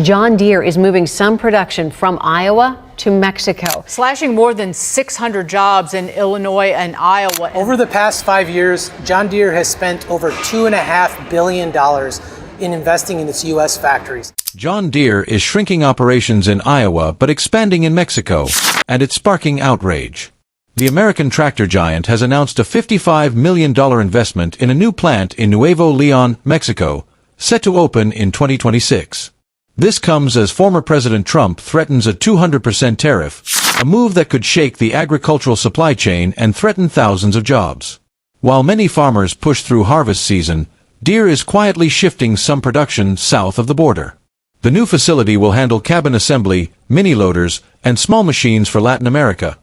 John Deere is moving some production from Iowa to Mexico, slashing more than 600 jobs in Illinois and Iowa. Over the past 5 years, John Deere has spent over $2.5 billion in investing in its U.S. factories. John Deere is shrinking operations in Iowa but expanding in Mexico, and it's sparking outrage. The American tractor giant has announced a $55 million investment in a new plant in Nuevo Leon, Mexico, set to open in 2026. This comes as former President Trump threatens a 200% tariff, a move that could shake the agricultural supply chain and threaten thousands of jobs. While many farmers push through harvest season, Deere is quietly shifting some production south of the border. The new facility will handle cabin assembly, mini-loaders, and small machines for Latin America,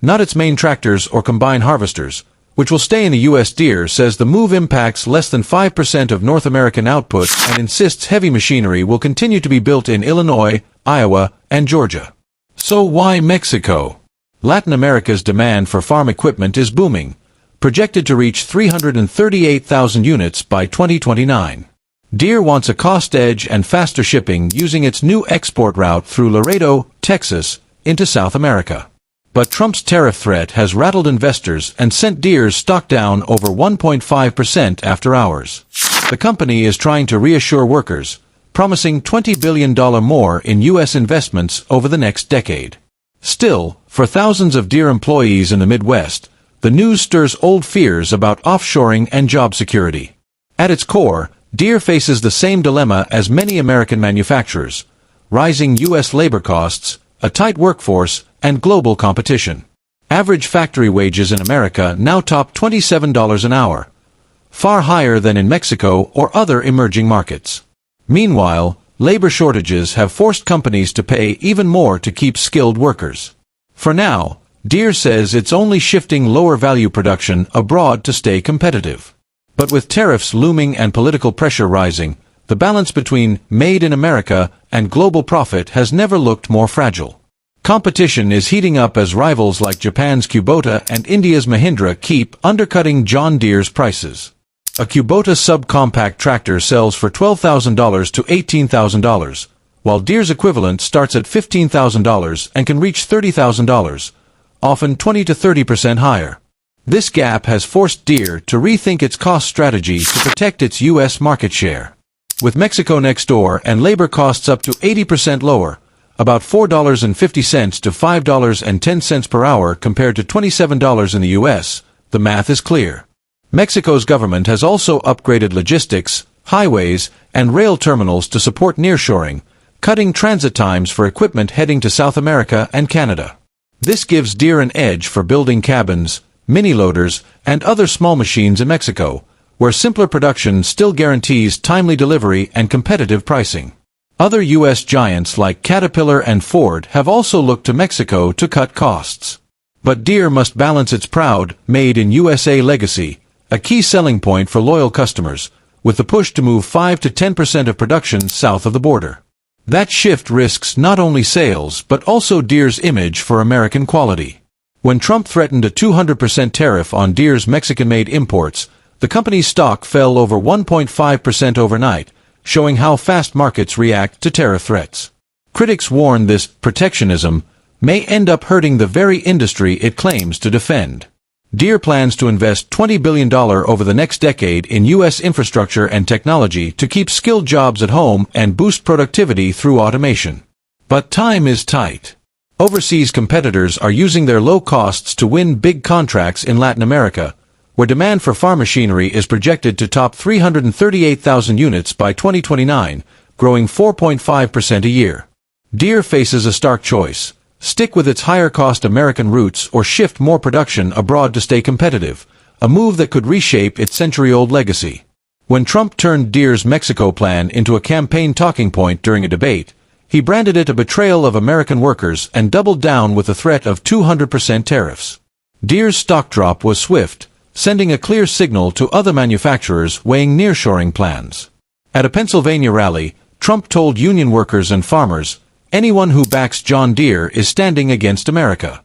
not its main tractors or combine harvesters, which will stay in the U.S. Deere says the move impacts less than 5% of North American output and insists heavy machinery will continue to be built in Illinois, Iowa, and Georgia. So why Mexico? Latin America's demand for farm equipment is booming, projected to reach 338,000 units by 2029. Deere wants a cost edge and faster shipping using its new export route through Laredo, Texas, into South America. But Trump's tariff threat has rattled investors and sent Deere's stock down over 1.5% after hours. The company is trying to reassure workers, promising $20 billion more in U.S. investments over the next decade. Still, for thousands of Deere employees in the Midwest, the news stirs old fears about offshoring and job security. At its core, Deere faces the same dilemma as many American manufacturers: rising U.S. labor costs, a tight workforce, and global competition. Average factory wages in America now top $27 an hour, far higher than in Mexico or other emerging markets. Meanwhile, labor shortages have forced companies to pay even more to keep skilled workers. For now, Deere says it's only shifting lower-value production abroad to stay competitive. But with tariffs looming and political pressure rising, the balance between made in America and global profit has never looked more fragile. Competition is heating up as rivals like Japan's Kubota and India's Mahindra keep undercutting John Deere's prices. A Kubota subcompact tractor sells for $12,000 to $18,000, while Deere's equivalent starts at $15,000 and can reach $30,000, often 20 to 30% higher. This gap has forced Deere to rethink its cost strategy to protect its U.S. market share. With Mexico next door and labor costs up to 80% lower, about $4.50 to $5.10 per hour compared to $27 in the U.S., the math is clear. Mexico's government has also upgraded logistics, highways, and rail terminals to support nearshoring, cutting transit times for equipment heading to South America and Canada. This gives Deere an edge for building cabins, mini-loaders, and other small machines in Mexico, where simpler production still guarantees timely delivery and competitive pricing. Other U.S. giants like Caterpillar and Ford have also looked to Mexico to cut costs. But Deere must balance its proud, made in USA legacy, a key selling point for loyal customers, with the push to move 5 to 10% of production south of the border. That shift risks not only sales but also Deere's image for American quality. When Trump threatened a 200% tariff on Deere's Mexican-made imports, the company's stock fell over 1.5% overnight, showing how fast markets react to tariff threats. Critics warn this protectionism may end up hurting the very industry it claims to defend. Deere plans to invest $20 billion over the next decade in U.S. infrastructure and technology to keep skilled jobs at home and boost productivity through automation. But time is tight. Overseas competitors are using their low costs to win big contracts in Latin America, where demand for farm machinery is projected to top 338,000 units by 2029, growing 4.5% a year. Deere faces a stark choice: stick with its higher-cost American roots or shift more production abroad to stay competitive, a move that could reshape its century-old legacy. When Trump turned Deere's Mexico plan into a campaign talking point during a debate, he branded it a betrayal of American workers and doubled down with the threat of 200% tariffs. Deere's stock drop was swift, sending a clear signal to other manufacturers weighing nearshoring plans. At a Pennsylvania rally, Trump told union workers and farmers, "Anyone who backs John Deere is standing against America."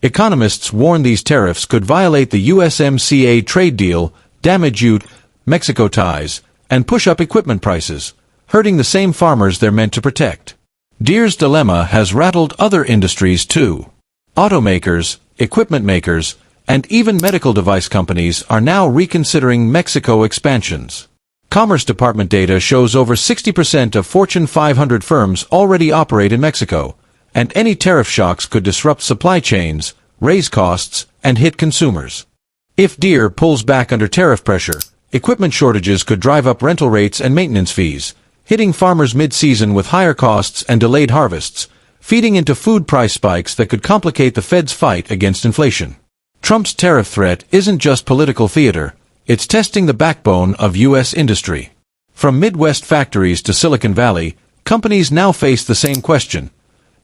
Economists warn these tariffs could violate the USMCA trade deal, damage U.S.-Mexico ties, and push up equipment prices, hurting the same farmers they're meant to protect. Deere's dilemma has rattled other industries too. Automakers, equipment makers, and even medical device companies are now reconsidering Mexico expansions. Commerce Department data shows over 60% of Fortune 500 firms already operate in Mexico, and any tariff shocks could disrupt supply chains, raise costs, and hit consumers. If Deere pulls back under tariff pressure, equipment shortages could drive up rental rates and maintenance fees, hitting farmers mid-season with higher costs and delayed harvests, feeding into food price spikes that could complicate the Fed's fight against inflation. Trump's tariff threat isn't just political theater, it's testing the backbone of U.S. industry. From Midwest factories to Silicon Valley, companies now face the same question.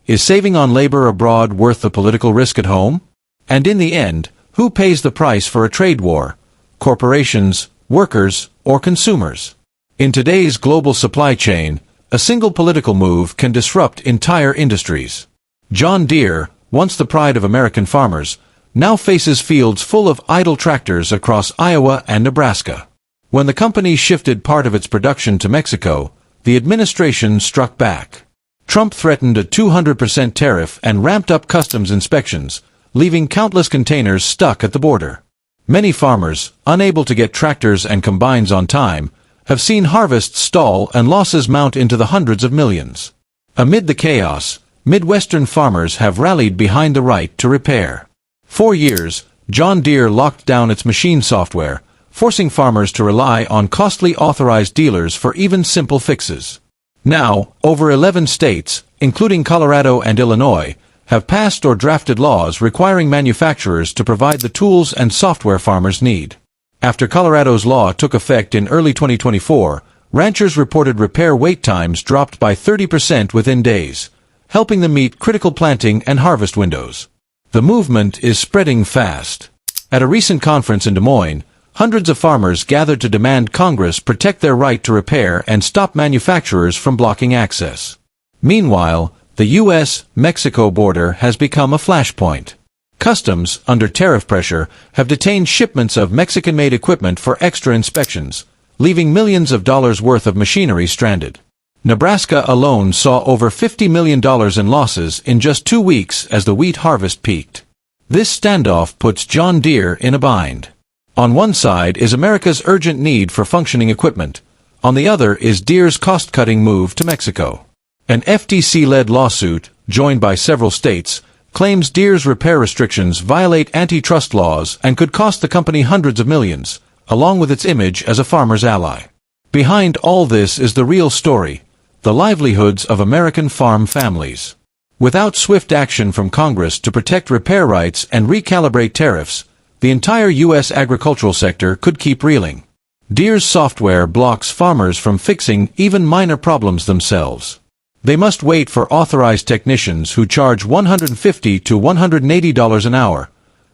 Is saving on labor abroad worth the political risk at home? And in the end, who pays the price for a trade war? Corporations, workers, or consumers? In today's global supply chain, a single political move can disrupt entire industries. John Deere, once the pride of American farmers, now faces fields full of idle tractors across Iowa and Nebraska. When the company shifted part of its production to Mexico, the administration struck back. Trump threatened a 200% tariff and ramped up customs inspections, leaving countless containers stuck at the border. Many farmers, unable to get tractors and combines on time, have seen harvests stall and losses mount into the hundreds of millions. Amid the chaos, Midwestern farmers have rallied behind the right to repair. For years, John Deere locked down its machine software, forcing farmers to rely on costly authorized dealers for even simple fixes. Now, over 11 states, including Colorado and Illinois, have passed or drafted laws requiring manufacturers to provide the tools and software farmers need. After Colorado's law took effect in early 2024, ranchers reported repair wait times dropped by 30% within days, helping them meet critical planting and harvest windows. The movement is spreading fast. At a recent conference in Des Moines, hundreds of farmers gathered to demand Congress protect their right to repair and stop manufacturers from blocking access. Meanwhile, the U.S.-Mexico border has become a flashpoint. Customs, under tariff pressure, have detained shipments of Mexican-made equipment for extra inspections, leaving millions of dollars worth of machinery stranded. Nebraska alone saw over $50 million in losses in just 2 weeks as the wheat harvest peaked. This standoff puts John Deere in a bind. On one side is America's urgent need for functioning equipment. On the other is Deere's cost-cutting move to Mexico. An FTC-led lawsuit, joined by several states, claims Deere's repair restrictions violate antitrust laws and could cost the company hundreds of millions, along with its image as a farmer's ally. Behind all this is the real story, the livelihoods of American farm families. Without swift action from Congress to protect repair rights and recalibrate tariffs, the entire U.S. agricultural sector could keep reeling. Deere's software blocks farmers from fixing even minor problems themselves. They must wait for authorized technicians who charge $150 to $180 an hour,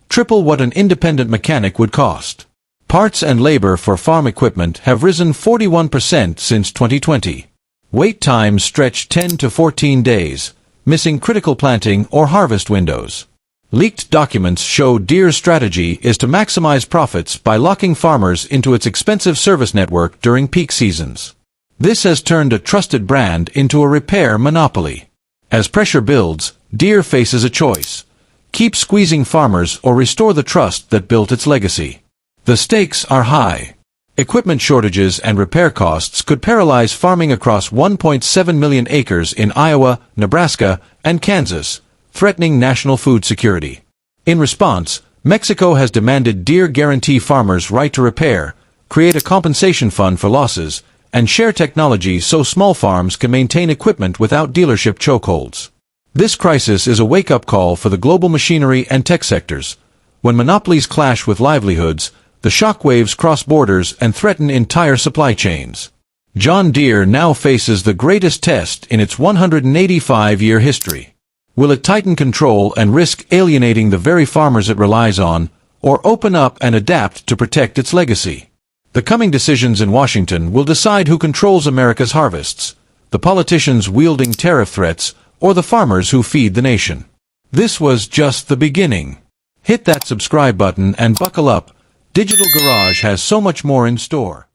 triple what an independent mechanic would cost. Parts and labor for farm equipment have risen 41% since 2020. Wait times stretch 10 to 14 days, missing critical planting or harvest windows. Leaked documents show Deere's strategy is to maximize profits by locking farmers into its expensive service network during peak seasons. This has turned a trusted brand into a repair monopoly. As pressure builds, Deere faces a choice: keep squeezing farmers or restore the trust that built its legacy. The stakes are high. Equipment shortages and repair costs could paralyze farming across 1.7 million acres in Iowa, Nebraska, and Kansas, threatening national food security. In response, Mexico has demanded Deere guarantee farmers' right to repair, create a compensation fund for losses, and share technology so small farms can maintain equipment without dealership chokeholds. This crisis is a wake-up call for the global machinery and tech sectors. When monopolies clash with livelihoods, the shockwaves cross borders and threaten entire supply chains. John Deere now faces the greatest test in its 185-year history. Will it tighten control and risk alienating the very farmers it relies on, or open up and adapt to protect its legacy? The coming decisions in Washington will decide who controls America's harvests, the politicians wielding tariff threats, or the farmers who feed the nation. This was just the beginning. Hit that subscribe button and buckle up. Digital Garage has so much more in store.